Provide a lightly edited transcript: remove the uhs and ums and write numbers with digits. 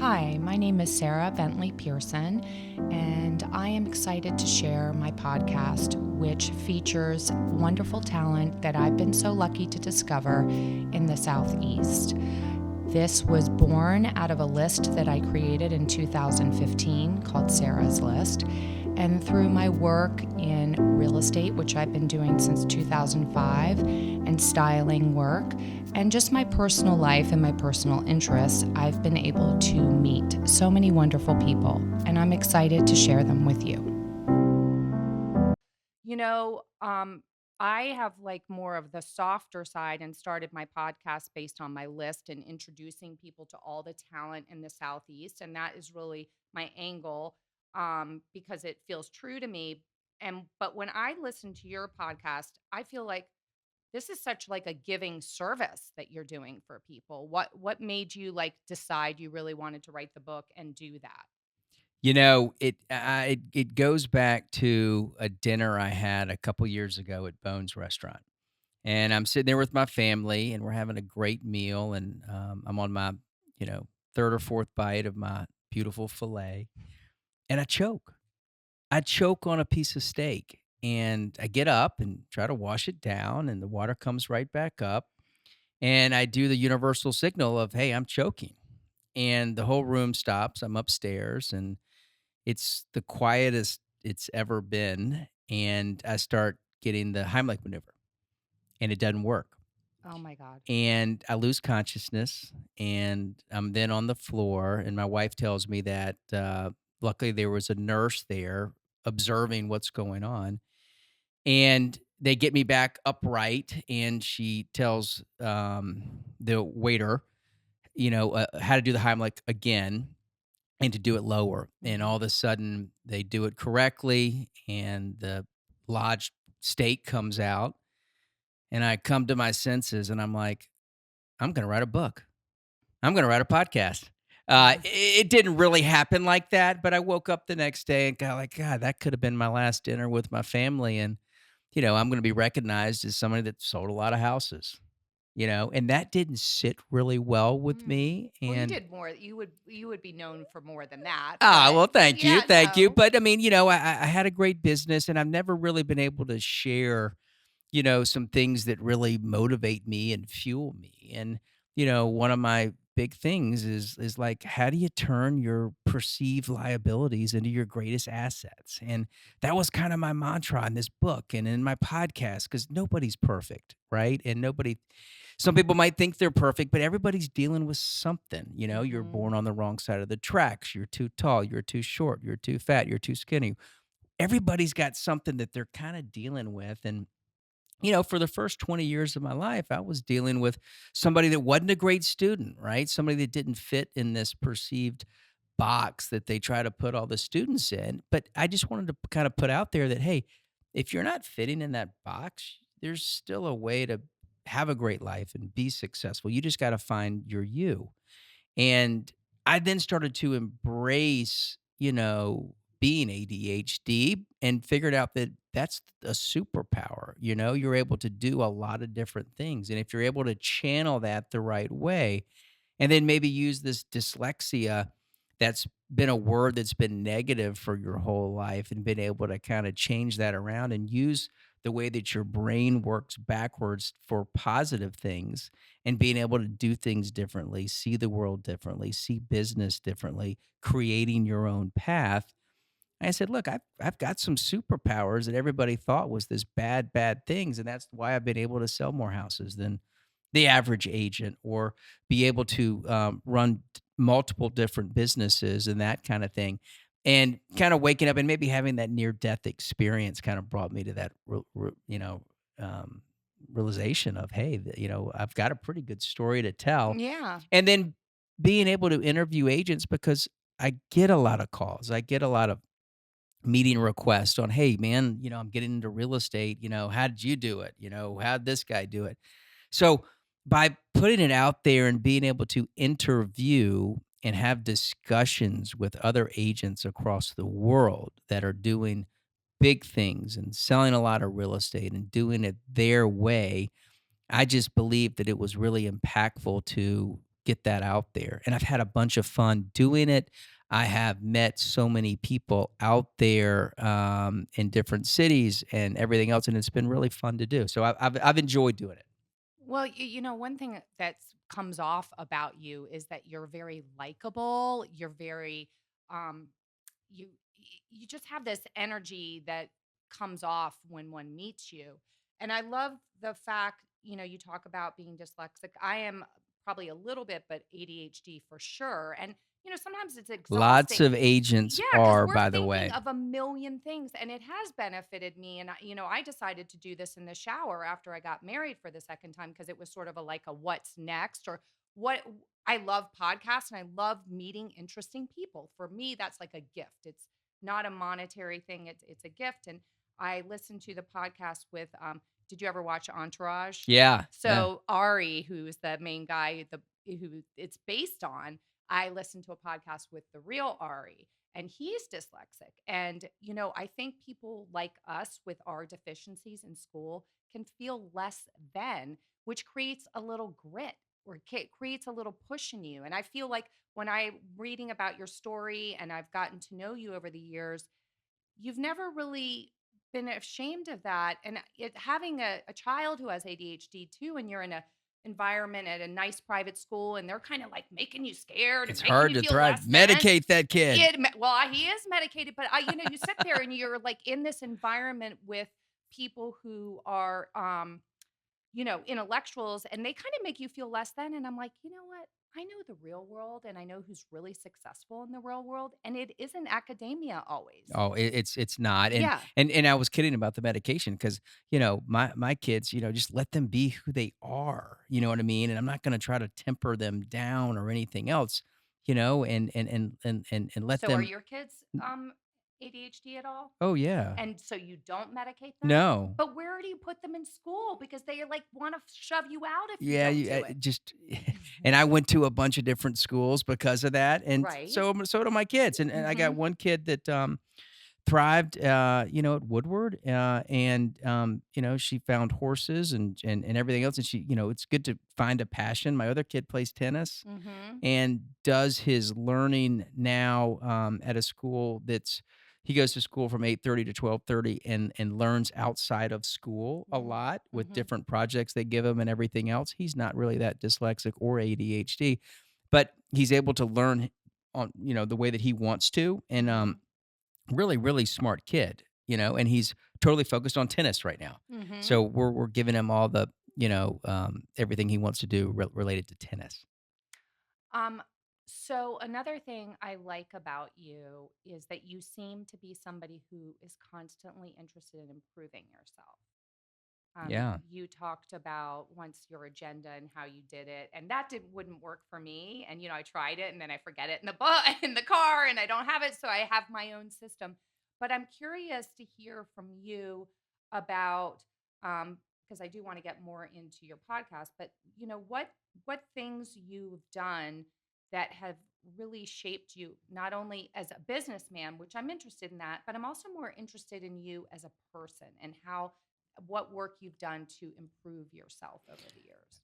Hi, my name is Sarah Bentley Pearson, and I am excited to share my podcast, which features wonderful talent that I've been so lucky to discover in the Southeast. This was born out of a list that I created in 2015 called Sarah's List. And through my work in real estate, which I've been doing since 2005, and styling work, and just my personal life and my personal interests, I've been able to meet so many wonderful people, and I'm excited to share them with you. You know, I have like more of the softer side and started my podcast based on my list and introducing people to all the talent in the Southeast. And that is really my angle because it feels true to me. But when I listen to your podcast, I feel like this is such like a giving service that you're doing for people. What made you like decide you really wanted to write the book and do that? It goes back to a dinner I had a couple years ago at Bone's restaurant, and I'm sitting there with my family, and we're having a great meal, and I'm on my, you know, third or fourth bite of my beautiful fillet, and I choke. I choke on a piece of steak, and I get up and try to wash it down, and the water comes right back up, and I do the universal signal of, "Hey, I'm choking," and the whole room stops. I'm upstairs, and it's the quietest it's ever been, and I start getting the Heimlich maneuver, and it doesn't work, Oh my God. and I lose consciousness, and I'm then on the floor, and my wife tells me that, luckily, there was a nurse there observing what's going on, and they get me back upright, and she tells, the waiter, how to do the Heimlich again, and to do it lower. And Hmm. all of a sudden, they do it correctly, and the lodged steak comes out. And I come to my senses, and I'm like, I'm going to write a book. I'm going to write a podcast. It didn't really happen like that, but I woke up the next day and got like, God, that could have been my last dinner with my family. And, I'm going to be recognized as somebody that sold a lot of houses, and that didn't sit really well with Mm. me. Well, you And did more. You would be known for more than that, but Well, yeah, thank you. no. But I mean, I had a great business, and I've never really been able to share, some things that really motivate me and fuel me. And one of my big things is like, how do you turn your perceived liabilities into your greatest assets? And that was kind of my mantra in this book and in my podcast, because nobody's perfect, right? And nobody some people might think they're perfect, but everybody's dealing with something. You're Mhm. born on the wrong side of the tracks. You're too tall. You're too short. You're too fat. You're too skinny. Everybody's got something that they're kind of dealing with. And, for the first 20 years of my life, I was dealing with somebody that wasn't a great student, right? Somebody that didn't fit in this perceived box that they try to put all the students in. But I just wanted to kind of put out there that, hey, if you're not fitting in that box, there's still a way to have a great life and be successful. You just got to find your you. And I then started to embrace, being ADHD, and figured out that that's a superpower. You're able to do a lot of different things. And if you're able to channel that the right way, and then maybe use this dyslexia that's been a word that's been negative for your whole life, and been able to kind of change that around and use the way that your brain works backwards for positive things, and being able to do things differently, see the world differently, see business differently, creating your own path. I said, look, I've got some superpowers that everybody thought was this bad things, and that's why I've been able to sell more houses than the average agent, or be able to run multiple different businesses and that kind of thing. And kind of waking up and maybe having that near death experience kind of brought me to that, um, realization of, hey, I've got a pretty good story to tell. Yeah. And then being able to interview agents, because I get a lot of calls, I get a lot of meeting requests on, hey, man, I'm getting into real estate. How did you do it? How'd this guy do it? So by putting it out there and being able to interview and have discussions with other agents across the world that are doing big things and selling a lot of real estate and doing it their way, I just believe that it was really impactful to get that out there. And I've had a bunch of fun doing it. I have met so many people out there in different cities and everything else, and it's been really fun to do. So I've enjoyed doing it. Well, one thing that comes off about you is that you're very likable. You're very, um, you just have this energy that comes off when one meets you. And I love the fact, you talk about being dyslexic. I am probably a little bit, but ADHD for sure. And, sometimes it's Lots exhausting. of agents Yeah, because are, we're by the thinking way. of a million things, and it has benefited me. And I decided to do this in the shower after I got married for the second time because it was sort of a what's next or what. I love podcasts and I love meeting interesting people. For me, that's like a gift. It's not a monetary thing. It's a gift. And I listened to the podcast with. Did you ever watch Entourage? Yeah, yeah. So Ari, who's the main guy, who it's based on, I listened to a podcast with the real Ari, and he's dyslexic. And, I think people like us with our deficiencies in school can feel less than, which creates a little grit or creates a little push in you. And I feel like when I'm reading about your story and I've gotten to know you over the years, you've never really been ashamed of that. And having a child who has ADHD too, and you're in a environment at a nice private school, and they're kind of like making you scared and It's making hard you to feel thrive. less than. Medicate that kid. He is medicated, but you sit there and you're like in this environment with people who are, intellectuals, and they kind of make you feel less than. And I'm like, you know what? I know the real world and I know who's really successful in the real world. And it isn't academia always. Oh, it's not, and Yeah. and I was kidding about the medication because my kids, just let them be who they are, you know what I mean? And I'm not gonna try to temper them down or anything else, and let So are them. your kids ADHD at all? Oh, yeah. And so you don't medicate them? No. But where do you put them in school? Because they like want to shove you out if you Yeah, don't you do it. just and I went to a bunch of different schools because of that, and Right. so do my kids, and I got Mhm. one kid that, thrived, at Woodward, and she found horses and everything else, and it's good to find a passion. My other kid plays tennis Mhm. and does his learning now at a school he goes to school from 8:30 to 12:30 and learns outside of school a Mhm. lot with Mhm. different projects they give him and everything else. He's not really that dyslexic or ADHD, but he's able to learn on the way that he wants to, and Mhm. really, really smart kid, and he's totally focused on tennis right now. Mhm. So we're giving him all the, everything he wants to do related to tennis. Um, so another thing I like about you is that you seem to be somebody who is constantly interested in improving yourself. Yeah. You talked about once your agenda and how you did it, and that wouldn't work for me. And I tried it, and then I forget it in the in the car, and I don't have it, so I have my own system. But I'm curious to hear from you about because I do want to get more into your podcast. But what things you've done that have really shaped you, not only as a businessman, which I'm interested in that, but I'm also more interested in you as a person and how what work you've done to improve yourself over the years.